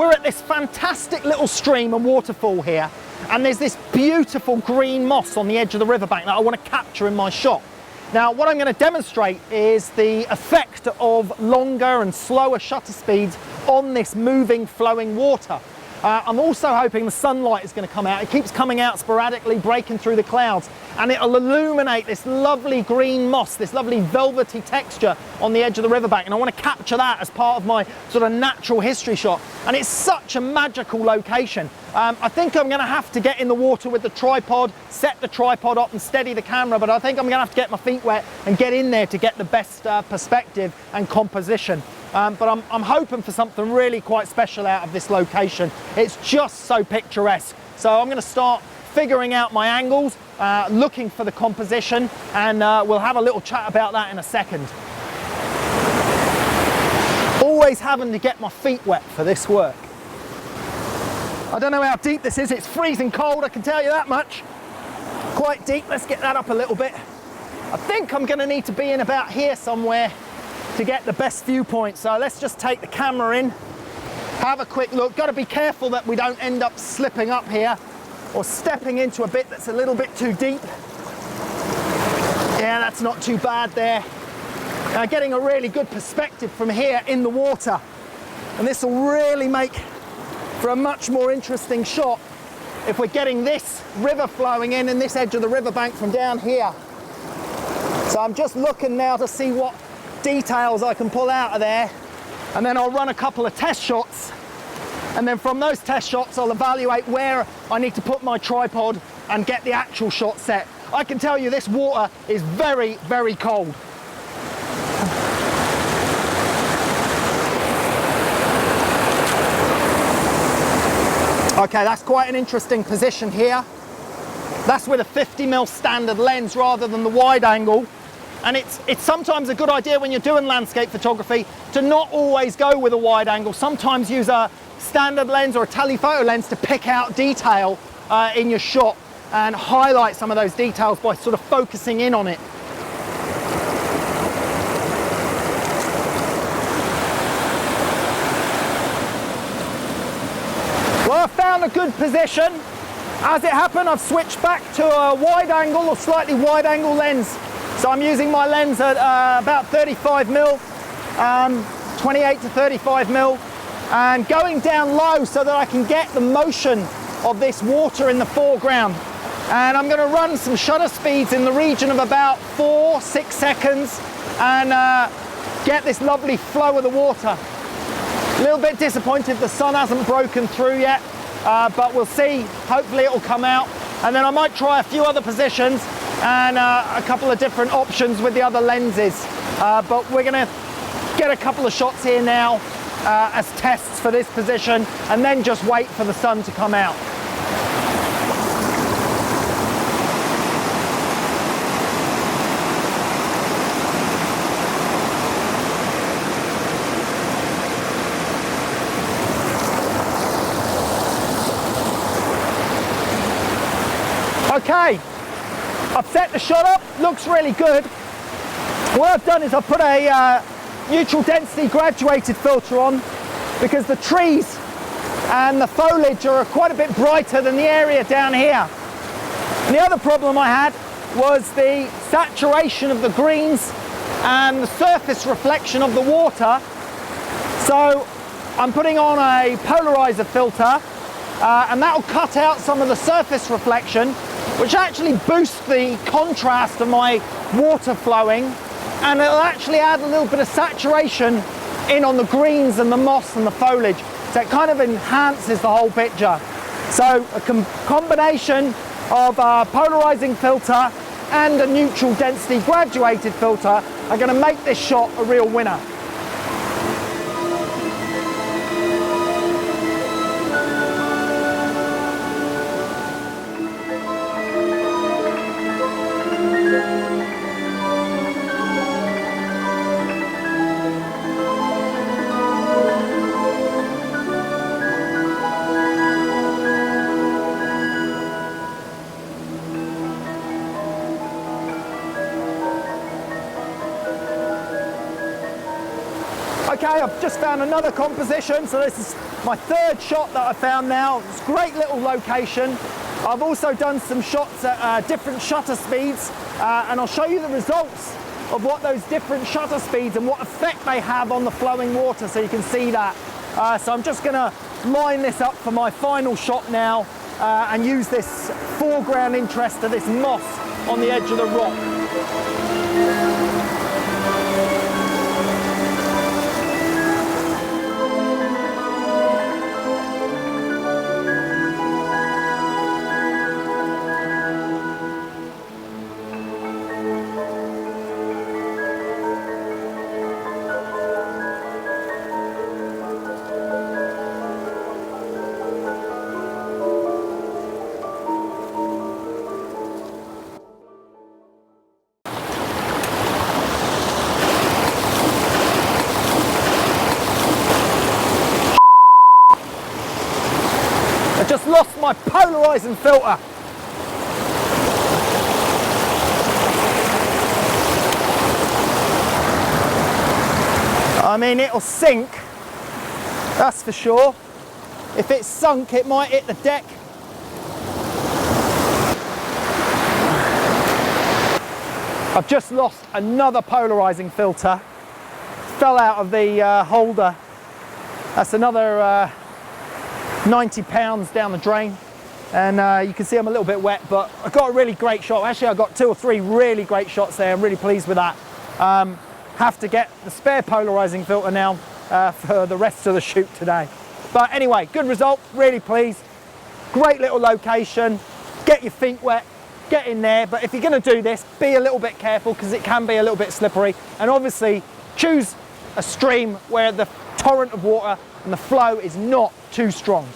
we're at this fantastic little stream and waterfall here, and there's this beautiful green moss on the edge of the riverbank that I want to capture in my shot. Now, what I'm going to demonstrate is the effect of longer and slower shutter speeds on this moving, flowing water. I'm also hoping the sunlight is going to come out. It keeps coming out sporadically, breaking through the clouds, and it'll illuminate this lovely green moss, this lovely velvety texture on the edge of the riverbank, and I want to capture that as part of my sort of natural history shot. And it's such a magical location. I think I'm going to have to get in the water with the tripod, set the tripod up and steady the camera, but I think I'm going to have to get my feet wet and get in there to get the best perspective and composition. But I'm hoping for something really quite special out of this location. It's just so picturesque. So I'm going to start figuring out my angles, looking for the composition, and we'll have a little chat about that in a second. Always having to get my feet wet for this work. I don't know how deep this is. It's freezing cold, I can tell you that much. Quite deep. Let's get that up a little bit. I think I'm going to need to be in about here somewhere to get the best viewpoint. So let's just take the camera in, have a quick look. Got to be careful that we don't end up slipping up here or stepping into a bit that's a little bit too deep. Yeah, that's not too bad there. Now, getting a really good perspective from here in the water, and this will really make for a much more interesting shot if we're getting this river flowing in and this edge of the riverbank from down here. So I'm just looking now to see what details I can pull out of there, and then I'll run a couple of test shots, and then from those test shots I'll evaluate where I need to put my tripod and get the actual shot set. I can tell you this water is very, very cold. Okay, that's quite an interesting position here. That's with a 50mm standard lens rather than the wide angle. And it's sometimes a good idea when you're doing landscape photography to not always go with a wide angle. Sometimes use a standard lens or a telephoto lens to pick out detail in your shot and highlight some of those details by sort of focusing in on it. Well, I found a good position. As it happened, I've switched back to a wide angle or slightly wide angle lens. So I'm using my lens at about 35mm, 28 to 35mm, and going down low so that I can get the motion of this water in the foreground. And I'm going to run some shutter speeds in the region of about 4-6 seconds and get this lovely flow of the water. A little bit disappointed the sun hasn't broken through yet, but we'll see. Hopefully it will come out. And then I might try a few other positions and a couple of different options with the other lenses. But we're going to get a couple of shots here now as tests for this position, and then just wait for the sun to come out. Okay, I've set the shot up, looks really good. What I've done is I've put a neutral density graduated filter on because the trees and the foliage are quite a bit brighter than the area down here. And the other problem I had was the saturation of the greens and the surface reflection of the water. So I'm putting on a polarizer filter and that will cut out some of the surface reflection, which actually boosts the contrast of my water flowing, and it'll actually add a little bit of saturation in on the greens and the moss and the foliage, so it kind of enhances the whole picture. So a combination of a polarizing filter and a neutral density graduated filter are going to make this shot a real winner. Okay, I've just found another composition, so this is My third shot that I found now, it's a great little location. I've also done some shots at different shutter speeds, and I'll show you the results of what those different shutter speeds and what effect they have on the flowing water, so you can see that. So I'm just gonna line this up for my final shot now, and use this foreground interest of this moss on the edge of the rock. I just lost my polarizing filter. I mean, it'll sink, that's for sure. If it's sunk, it might hit the deck. I've just lost another polarizing filter. Fell out of the holder. That's another 90 pounds down the drain, and you can see I'm a little bit wet, but I got a really great shot. Actually, I got 2 or 3 really great shots there. I'm really pleased with that. Have to get the spare polarizing filter now for the rest of the shoot today. But anyway, good result, really pleased. Great little location. Get your feet wet, get in there, but if you're going to do this, be a little bit careful because it can be a little bit slippery, and obviously choose a stream where the torrent of water and the flow is not too strong.